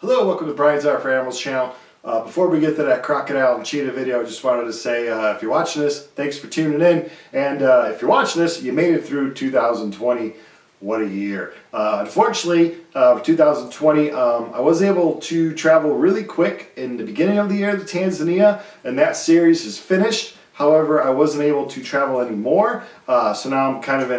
Hello, welcome to Brian's Art for Animals channel. Before we get to that crocodile and cheetah video, I just wanted to say if you're watching this, thanks for tuning in. And if you're watching this, you made it through 2020. What a year. Unfortunately, 2020, I was able to travel really quick in the beginning of the year to Tanzania, and that series is finished. However, I wasn't able to travel anymore, so now I'm kind of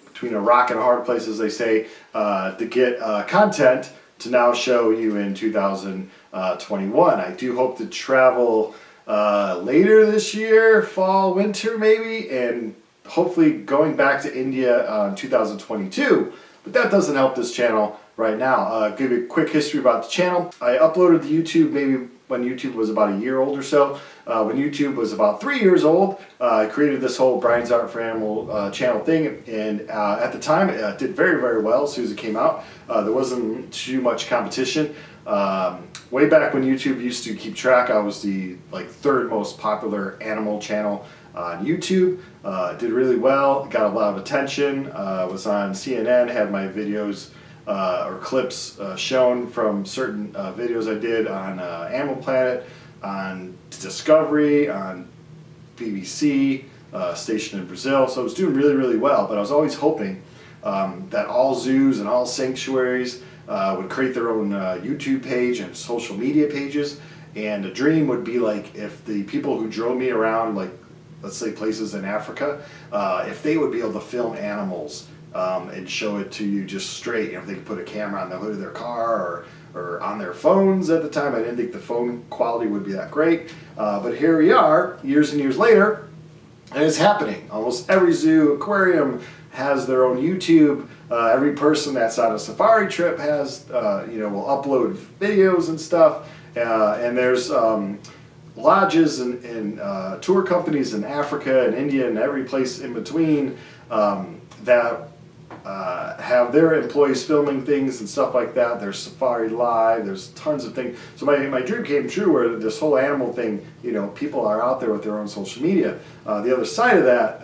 between a rock and a hard place, as they say, to get content to now show you in 2021. I do hope to travel later this year, fall, winter maybe, and hopefully going back to India in 2022. But that doesn't help this channel right now. Give you a quick history about the channel. I uploaded to YouTube maybe when YouTube was about a year old or so. When YouTube was about 3 years old, I created this whole Brian's Art for Animal channel thing, and at the time it did very, very well as soon as it came out. There wasn't too much competition. Way back when YouTube used to keep track, I was the third most popular animal channel on YouTube. Did really well, got a lot of attention, was on CNN, had my videos or clips shown from certain videos I did on Animal Planet, on Discovery, on BBC, stationed in Brazil. So I was doing really, really well, but I was always hoping that all zoos and all sanctuaries would create their own YouTube page and social media pages. And a dream would be like if the people who drove me around, let's say places in Africa, if they would be able to film animals and show it to you just straight. If they could put a camera on the hood of their car or on their phones at the time. I didn't think the phone quality would be that great. But here we are, years and years later, and it's happening. Almost every zoo, aquarium has their own YouTube. Every person that's on a safari trip has, will upload videos and stuff. And there's lodges and tour companies in Africa and India and every place in between that have their employees filming things and stuff like that. There's Safari Live, there's tons of things. So my dream came true where this whole animal thing, people are out there with their own social media. The other side of that,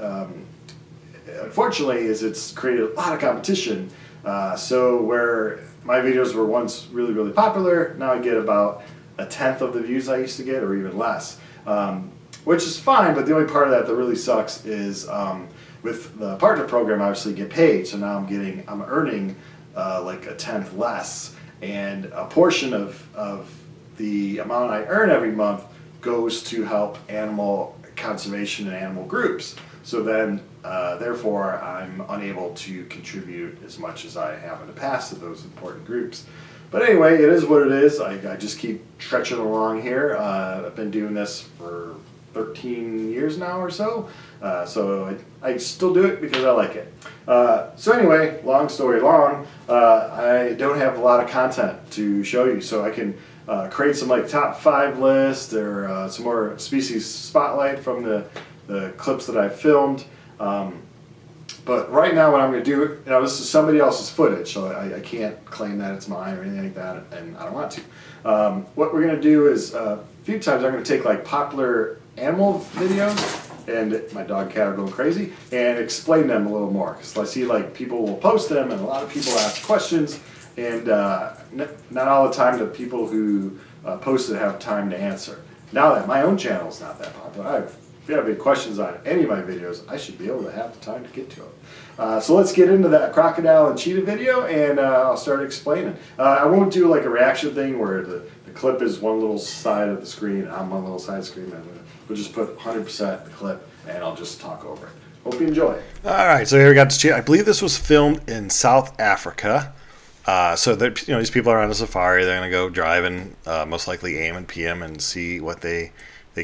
unfortunately, is it's created a lot of competition. So where my videos were once really, really popular, now I get about a tenth of the views I used to get, or even less, which is fine. But the only part of that really sucks is with the partner program, I obviously get paid. So now I'm earning like a tenth less, and a portion of the amount I earn every month goes to help animal conservation and animal groups. So then, therefore, I'm unable to contribute as much as I have in the past to those important groups. But anyway, it is what it is. I just keep trekking along here. I've been doing this for 13 years now or so. So I still do it because I like it. So anyway, long story long, I don't have a lot of content to show you. So I can create some top 5 list or some more species spotlight from the clips that I've filmed. But right now what I'm going to do, this is somebody else's footage, so I can't claim that it's mine or anything like that, and I don't want to. What we're going to do is, a few times I'm going to take popular animal videos, and my dog and cat are going crazy, and explain them a little more. Because I see people will post them, and a lot of people ask questions, and not all the time do people who post it have time to answer. Now that my own channel is not that popular, if you have any questions on any of my videos, I should be able to have the time to get to them. So let's get into that crocodile and cheetah video, and I'll start explaining. I won't do a reaction thing where the clip is one little side of the screen, and I'm one little side of the screen. We'll just put 100% the clip, and I'll just talk over it. Hope you enjoy. All right, so here we got the cheetah. I believe this was filmed in South Africa. So these people are on a safari. They're going to go drive and most likely aim and PM and see what they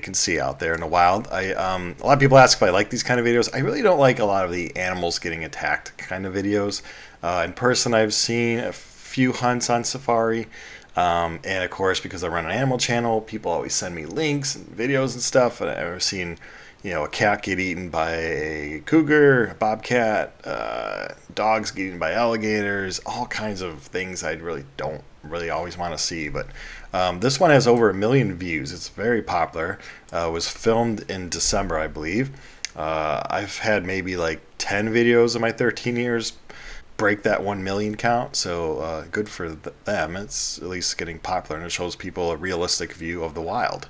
can see out there in the wild. A lot of people ask if I like these kind of videos. I really don't like a lot of the animals getting attacked kind of videos. In person, I've seen a few hunts on safari. And of course, because I run an animal channel, people always send me links and videos and stuff. And I've seen, a cat get eaten by a cougar, a bobcat, dogs get eaten by alligators, all kinds of things I don't always want to see. But this one has over 1 million views. It's very popular. It was filmed in December, I believe. I've had maybe 10 videos in my 13 years break that 1 million count. So good for them. It's at least getting popular, and it shows people a realistic view of the wild.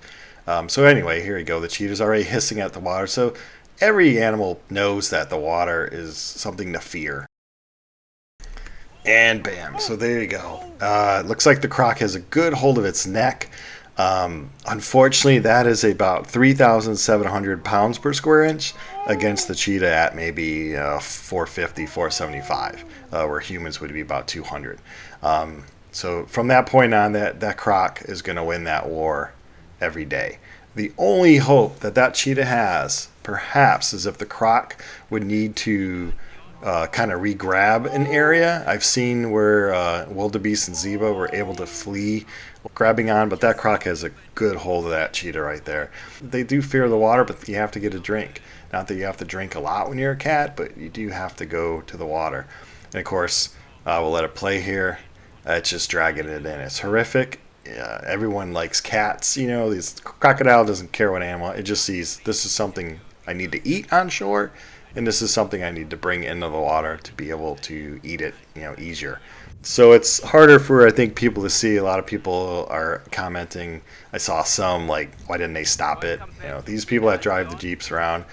So anyway, here we go. The cheetah's already hissing at the water. So every animal knows that the water is something to fear. And bam. So there you go. It looks like the croc has a good hold of its neck. Unfortunately, that is about 3,700 pounds per square inch against the cheetah at maybe 450, 475, where humans would be about 200. So from that point on, that croc is going to win that war every day. The only hope that cheetah has, perhaps, is if the croc would need to kind of re-grab an area. I've seen where wildebeest and zebra were able to flee grabbing on, but that croc has a good hold of that cheetah right there. They do fear the water, but you have to get a drink. Not that you have to drink a lot when you're a cat, but you do have to go to the water. And of course, we'll let it play here. It's just dragging it in. It's horrific. Everyone likes cats. You know, this crocodile doesn't care what animal. It just sees this is something I need to eat on shore, and this is something I need to bring into the water to be able to eat it, easier. So it's harder for, I think, people to see. A lot of people are commenting. I saw some like, why didn't they stop it? These people that drive the Jeeps around,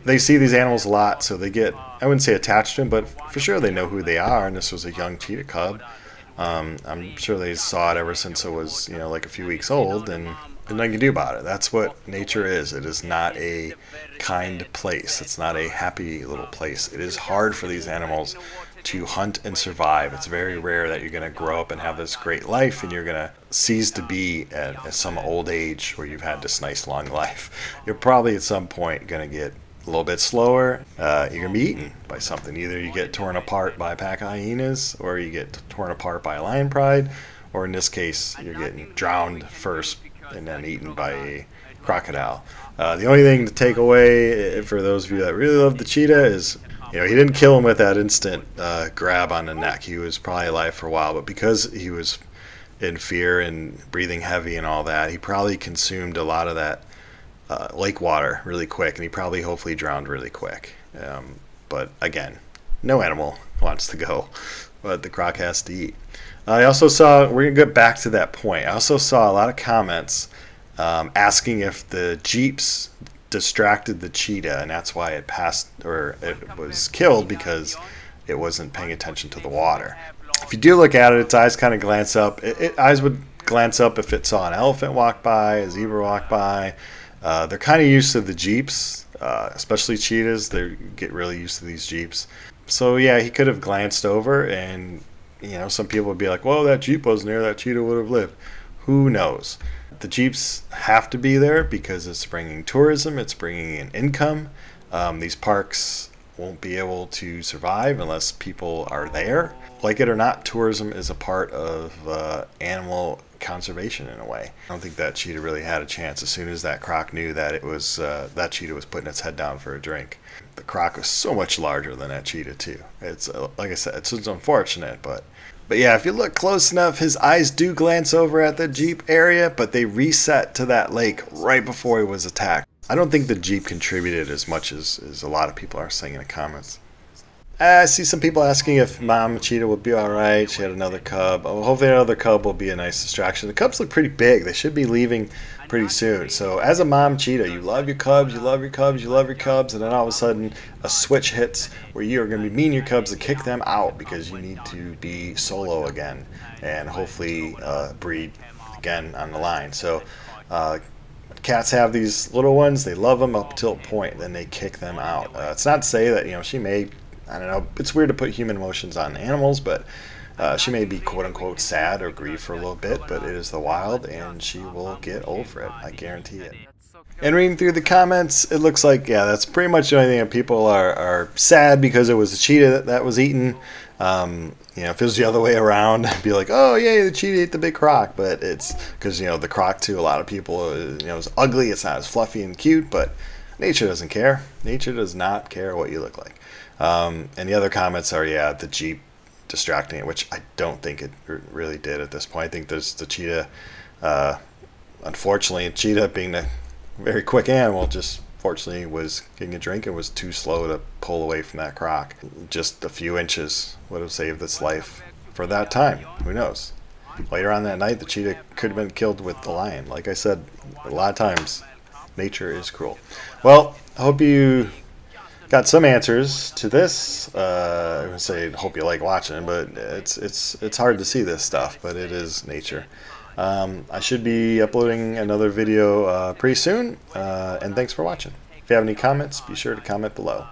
they see these animals a lot, so they get, I wouldn't say attached to them, but for sure they know who they are, and this was a young cheetah cub. I'm sure they saw it ever since it was, like a few weeks old, and nothing you can do about it. That's what nature is. It is not a kind place. It's not a happy little place. It is hard for these animals to hunt and survive. It's very rare that you're going to grow up and have this great life and you're going to cease to be at some old age where you've had this nice long life. You're probably at some point going to get a little bit slower. You're going to be eaten by something. Either you get torn apart by a pack of hyenas, or you get torn apart by a lion pride, or in this case, you're getting drowned first and then eaten by a crocodile. The only thing to take away for those of you that really love the cheetah is, he didn't kill him with that instant grab on the neck. He was probably alive for a while, but because he was in fear and breathing heavy and all that, he probably consumed a lot of that lake water really quick, and he probably hopefully drowned really quick. But again, no animal wants to go, but the croc has to eat. I also saw, we're going to get back to that point, I also saw a lot of comments asking if the Jeeps distracted the cheetah, and that's why it passed, or it was killed, because it wasn't paying attention to the water. If you do look at it, its eyes kind of glance up. Eyes would glance up if it saw an elephant walk by, a zebra walk by. They're kind of used to the Jeeps, especially cheetahs. They get really used to these Jeeps. So yeah, he could have glanced over, and some people would be like, "Whoa, that Jeep wasn't there. That cheetah would have lived." Who knows? The Jeeps have to be there because it's bringing tourism, it's bringing in income. These parks won't be able to survive unless people are there. Like it or not, tourism is a part of animal conservation in a way. I don't think that cheetah really had a chance as soon as that croc knew that it was that cheetah was putting its head down for a drink. The croc was so much larger than that cheetah too. It's like I said, it's unfortunate, but yeah, if you look close enough, his eyes do glance over at the Jeep area, but they reset to that lake right before he was attacked. I don't think the Jeep contributed as much as a lot of people are saying in the comments. I see some people asking if Mom Cheetah will be alright. She had another cub. Oh, hopefully another cub will be a nice distraction. The cubs look pretty big. They should be leaving pretty soon. So as a mom cheetah, you love your cubs, you love your cubs, you love your cubs, and then all of a sudden a switch hits where you are going to be mean your cubs to kick them out because you need to be solo again and hopefully breed again on the line. So cats have these little ones. They love them up till a point. Then they kick them out. It's not to say that, she may, I don't know, it's weird to put human emotions on animals, but she may be quote-unquote sad or grieve for a little bit, but it is the wild, and she will get over it. I guarantee it. And reading through the comments, it looks like, yeah, that's pretty much the only thing that people are sad because it was a cheetah that was eaten. If it was the other way around, I'd be like, oh, yay, the cheetah ate the big croc. But it's because, the croc, to a lot of people, is ugly. It's not as fluffy and cute, but nature doesn't care. Nature does not care what you look like. And the other comments are, yeah, the Jeep distracting it, which I don't think it really did at this point. I think there's the cheetah, unfortunately, cheetah being a very quick animal, just unfortunately was getting a drink and was too slow to pull away from that croc. Just a few inches would have saved its life for that time. Who knows? Later on that night, the cheetah could have been killed with the lion. Like I said, a lot of times, nature is cruel. Well, I hope you got some answers to this. I would say hope you like watching, but it's hard to see this stuff, but it is nature. I should be uploading another video pretty soon, and thanks for watching. If you have any comments, be sure to comment below.